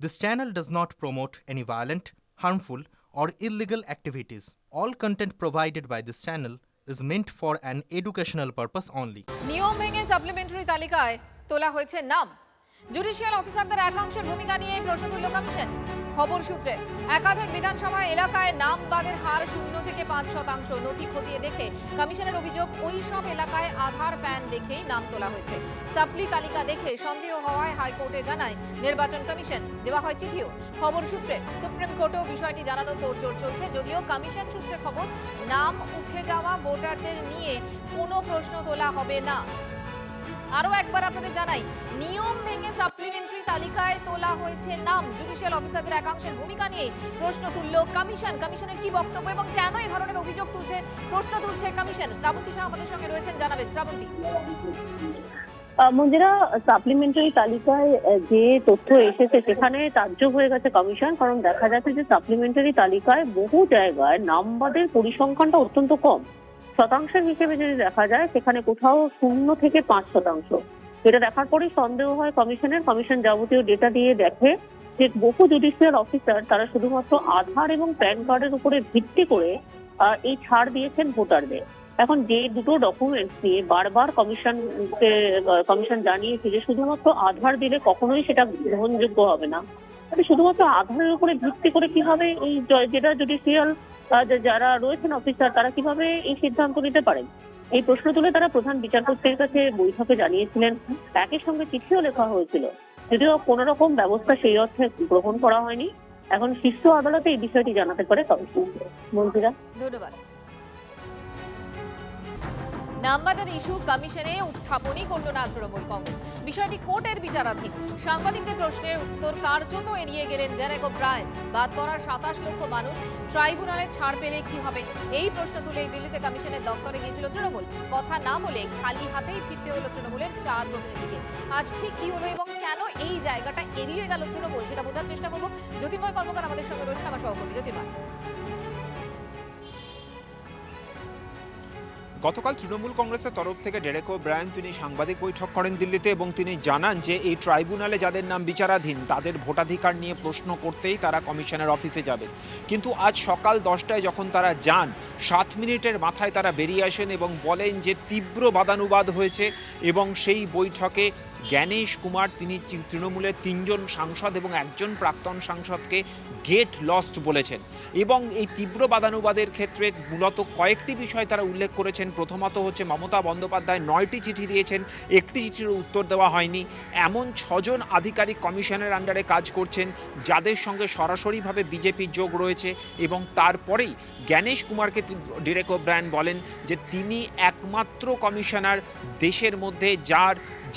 This channel does not promote any violent, harmful, or illegal activities. All content provided by this channel is meant for an educational purpose only. নিয়ম ভেঙে supplementary তালিকায় তোলা হয়েছে নাম। Judicial অফিসারদের একাংশের ভূমিকা নিয়ে প্রশ্ন তুলল কমিশন। খবর সূত্রে একাধিক বিধানসভা এলাকায় নাম বাদের হার 0 থেকে 5% নথি খতিয়ে দেখে কমিশনের অভিযোগ ওই সব এলাকায় আধার প্যান দেখেই নাম তোলা হয়েছে। সাপ্লি তালিকা দেখে সন্দেহ হওয়ায় হাইকোর্টে জানায় নির্বাচন কমিশন, দেওয়া হয় চিঠিও। খবর সূত্রে সুপ্রিম কোর্টেও বিষয়টি জানানোর তোড়জোড় চলছে, যদিও কমিশন সূত্রে খবর নাম উঠে যাওয়া ভোটারদের নিয়ে কোনো প্রশ্ন তোলা হবে না। আরো একবার আপনাদের জানাই, নিয়ম ভেঙে সাপ্লিমেন্টারি তালিকায় তোলা হয়েছে নাম। জুডিশিয়াল অফিসারদের একাংশের ভূমিকা নিয়ে প্রশ্ন তুলল কমিশন। কমিশনের কি বক্তব্য এবং কেন এই ধরনের অভিযোগ তুলছে, প্রশ্ন তুলছে কমিশন? শ্রাবন্তী শাহ আমাদের সঙ্গে রয়েছেন, জানাবেন শ্রাবন্তী। মঞ্জিরা, সাপ্লিমেন্টারি তালিকায় যে তথ্য এসেছে সেখানে তাজ্জব হয়ে গেছে কমিশন, কারণ দেখা যাচ্ছে যে সাপ্লিমেন্টারি তালিকায় বহু জায়গায় নামবাদের পরিসংখ্যানটা অত্যন্ত কম। শতাংশের হিসেবে যদি দেখা যায় সেখানে কোথাও 0 থেকে 5%। এটা দেখার পরেই সন্দেহ হয় কমিশনের। কমিশন যাবতীয় ডেটা দিয়ে দেখে যে বহু জুডিশিয়াল অফিসার তারা শুধুমাত্র আধার এবং প্যান কার্ডের উপরে ভিত্তি করে এই ছাড় দিয়েছেন ভোটারদের। এখন যে দুটো ডকুমেন্টস নিয়ে বারবার কমিশন জানিয়েছে যে শুধুমাত্র আধার দিলে কখনোই সেটা গ্রহণযোগ্য হবে না, শুধুমাত্র আধারের উপরে ভিত্তি করে কিভাবে এই যেটা জুডিশিয়াল যারা রয়েছেন অফিসার তারা কিভাবে এই সিদ্ধান্ত নিতে পারেন, এই প্রশ্ন তুলে তারা প্রধান বিচারপতির কাছে বৈঠকে জানিয়েছিলেন। একই সঙ্গে চিঠিও লেখা হয়েছিল, যদিও কোনো রকম ব্যবস্থা সেই অর্থে গ্রহণ করা হয়নি। এখন শীর্ষ আদালতে এই বিষয়টি জানাতে পারে কমিশন। মন্ত্রীরা, ধন্যবাদ। নামবাদের ইস্যু কমিশনে উত্থাপনই করল না তৃণমূল কংগ্রেস। বিষয়টি কোর্টের বিচারাধীন। সাংবাদিকদের প্রশ্নের উত্তর কার্যত এড়িয়ে গেলেন ডেরেক ওব্রায়েন। বাদ পড়া 27 লক্ষ মানুষ ট্রাইব্যুনালে ছাড় পেলে কি হবে, এই প্রশ্ন তুলে দিল্লিতে কমিশনের দপ্তরে গিয়েছিল তৃণমূল। কথা না বলে খালি হাতেই ফিরতে হলো তৃণমূলের 4 প্রতিনিধিকে। আজ ঠিক কি হলো এবং কেন এই জায়গাটা এড়িয়ে গেল তৃণমূল, সেটা বোঝার চেষ্টা করবো। জ্যোতির্ময় কর্মকার আমাদের সঙ্গে রয়েছেন, আমার সহকর্মী। জ্যোতির্ময়, গতকাল তৃণমূল কংগ্রেসের তরফ থেকে ডেরেক ওব্রায়েন তিনি সাংবাদিক বৈঠক করেন দিল্লিতে এবং তিনি জানান যে এই ট্রাইব্যুনালে যাদের নাম বিচারাধীন তাদের ভোটাধিকার নিয়ে প্রশ্ন করতেই তারা কমিশনের অফিসে যাবেন। কিন্তু আজ সকাল 10টায় যখন তারা যান, 7 মিনিটের মাথায় তারা বেরিয়ে আসেন এবং বলেন যে তীব্র বাদানুবাদ হয়েছে এবং সেই বৈঠকে জ্ঞানেশ কুমার তিনি তৃণমূলের 3 জন সাংসদ এবং 1 জন প্রাক্তন সাংসদকে গেট লস্ট বলেছেন। এবং এই তীব্র বাদানুবাদের ক্ষেত্রে মূলত কয়েকটি বিষয় তারা উল্লেখ করেছেন। প্রথমত হচ্ছে মমতা বন্দ্যোপাধ্যায় 9টি চিঠি দিয়েছেন, একটি চিঠির উত্তর দেওয়া হয়নি। এমন 6 জন আধিকারিক কমিশনের আন্ডারে কাজ করছেন যাদের সঙ্গে সরাসরিভাবে বিজেপির যোগ রয়েছে। এবং তারপরেই জ্ঞানেশ কুমারকে ডেরেক ওব্রায়েন বলেন যে তিনি একমাত্র কমিশনার দেশের মধ্যে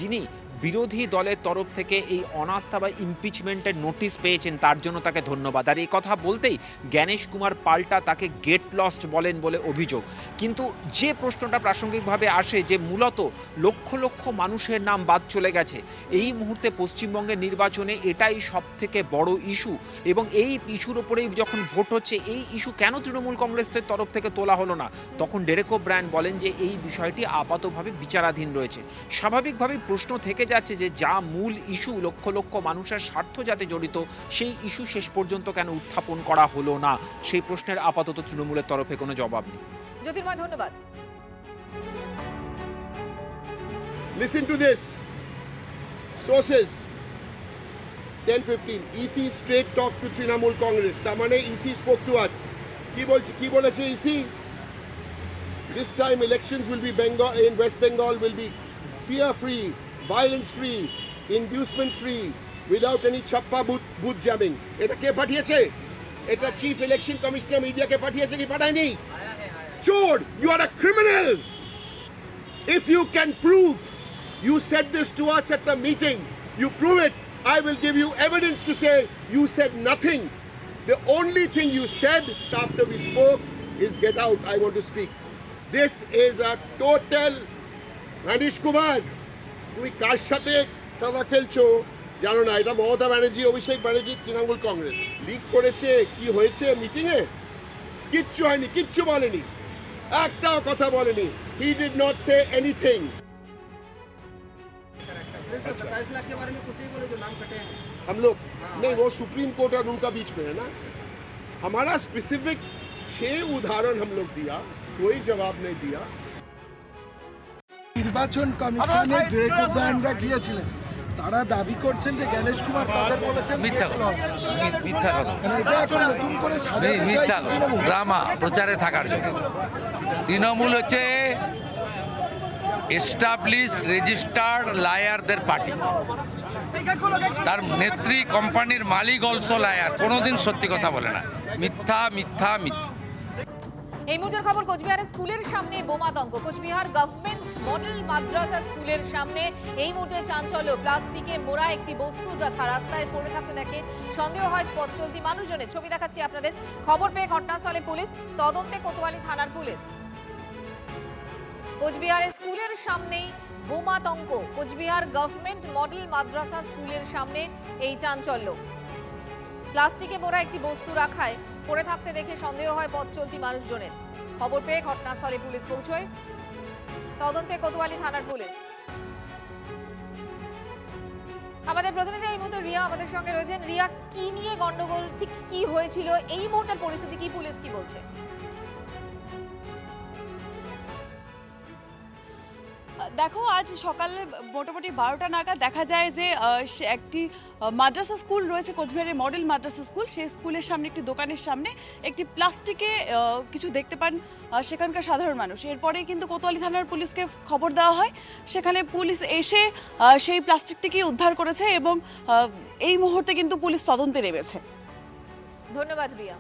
যিনি বিরোধী দলের তরফ থেকে এই অনাস্থা বা ইমপিচমেন্টের নোটিশ পেয়েছেন, তার জন্য তাকে ধন্যবাদ। আর এই কথা বলতেই জ্ঞানেশ কুমার পাল্টা তাকে গেট লস্ট বলেন বলে অভিযোগ। কিন্তু যে প্রশ্নটা প্রাসঙ্গিকভাবে আসে যে মূলত লক্ষ লক্ষ মানুষের নাম বাদ চলে গেছে এই মুহূর্তে পশ্চিমবঙ্গের নির্বাচনে, এটাই সব থেকে বড় ইস্যু। এবং এই ইস্যুর ওপরেই যখন ভোট হচ্ছে, এই ইস্যু কেন তৃণমূল কংগ্রেসের তরফ থেকে তোলা হলো না, তখন ডেরেক ওব্রায়েন বলেন যে এই বিষয়টি আপাতভাবে বিচারাধীন রয়েছে। স্বাভাবিকভাবেই প্রশ্ন থেকে যাচ্ছে যে যা মূল ইস্যু, লক্ষ লক্ষ মানুষের স্বার্থ যাতে জড়িত, সেই ইস্যু শেষ পর্যন্ত কেন উত্থাপন করা হলো না, সেই প্রশ্নের আপাতত তৃণমূলের তরফে কোনো জবাব নেই। জ্যোতির্ময়, ধন্যবাদ। Listen to this. Sources 10:15 EC straight talk to Trinamool Congress. তার মানে EC spoke to us. কি বলেছে EC? This time elections will be in West Bengal will be fear free, violence free, inducement free, without any chappa booth jamming. এটা কে পাঠিয়েছে? এটা chief election commissioner মিডিয়াকে পাঠিয়েছে কি পাঠায়নি? Chor, you are a criminal. If you can prove you said this to us at the meeting, you prove it, I will give you evidence to say you said nothing. The only thing you said after we spoke is get out, I want to speak. This is a total Manish Kumar, তুমি কার সাথে সাদা খেলছো জানো না। এটা Mamata Banerjee, Abhishek Banerjee, Trinamool Congress leak করেছে। কি হয়েছে মিটিংয়ে? কিচ্ছু হয়নি, কিচ্ছু বলেনি, একটাও কথা বলেনি। He did not say anything. 27 lakh के बारे में कुछ नहीं बोले जो नाम कटे हैं। हम लोग नहीं, वो सुप्रीम कोर्ट और उनका बीच में है ना। हमारा स्पेसिफिक 6 उदाहरण हम लोग दिया, कोई जवाब नहीं दिया। নির্বাচন কমিশনে ড্রেকো ব্র্যান্ডরা গিয়েছিলেন, তারা দাবি করছেন যে গণেশ কুমার তাদের বলেছেন মিথ্যা কথা, মিথ্যা কথা, মানে এটা এখন নতুন করে সাজাতে মিথ্যা চাইছে তৃণমূল। ড্রামা প্রচারে থাকার জন্য। তৃণমূল হচ্ছে এস্টাবলিশ রেজিস্টার্ড লায়ারদের পার্টি, তার নেত্রী কোম্পানির মালিক অলসো লায়ার, কোনোদিন সত্যি কথা বলে না, মিথ্যা মিথ্যা মিথ্যা। এই মুহূর্তের খবর, কোচবিহারের স্কুলের সামনে বোমাতঙ্ক। কোচবিহার গভর্নমেন্ট মডেল মাদ্রাসা স্কুলের সামনে এই মুহূর্তে চাঞ্চল্য। প্লাস্টিকে মোড়া একটি বস্তু রাস্তায় পড়ে থাকতে দেখে সন্দেহ হয় পথ চলতি মানুষজনের। ছবি দেখাচ্ছি আপনাদের। খবর পেয়ে ঘটনাস্থলে পুলিশ, তদন্তে কোতোয়ালি থানার পুলিশ। কোচবিহারের স্কুলের সামনেই বোমাতঙ্ক। কোচবিহার গভর্নমেন্ট মডেল মাদ্রাসা স্কুলের সামনে এই চাঞ্চল্য। প্লাস্টিকে মোড়া একটি বস্তু রাখায় পড়ে থাকতে দেখে সন্দেহ হয় পথ চলতি মানুষজনের। খবর পেয়ে ঘটনাস্থলে পুলিশ পৌঁছয়, তদন্তে কোতোয়ালি থানার পুলিশ। আমাদের প্রতিনিধি এই মুহূর্তে রিয়া আমাদের সঙ্গে রয়েছেন। রিয়া, কি নিয়ে গন্ডগোল, ঠিক কি হয়েছিল, এই মুহূর্তের পরিস্থিতি কি, পুলিশ কি বলছে? দেখো, আজ সকালে মোটামুটি 12টা নাগাদ দেখা যায় যে একটি মাদ্রাসা স্কুল রয়েছে, কোচবিহারের মডেল মাদ্রাসা স্কুল। সেই স্কুলের সামনে একটি দোকানের সামনে একটি প্লাস্টিকে কিছু দেখতে পান সেখানকার সাধারণ মানুষ। এরপরেই কিন্তু কোতোয়ালি থানার পুলিশকে খবর দেওয়া হয়। সেখানে পুলিশ এসে সেই প্লাস্টিকটিকে উদ্ধার করেছে এবং এই মুহূর্তে কিন্তু পুলিশ তদন্তে নেমেছে। ধন্যবাদ রিয়া।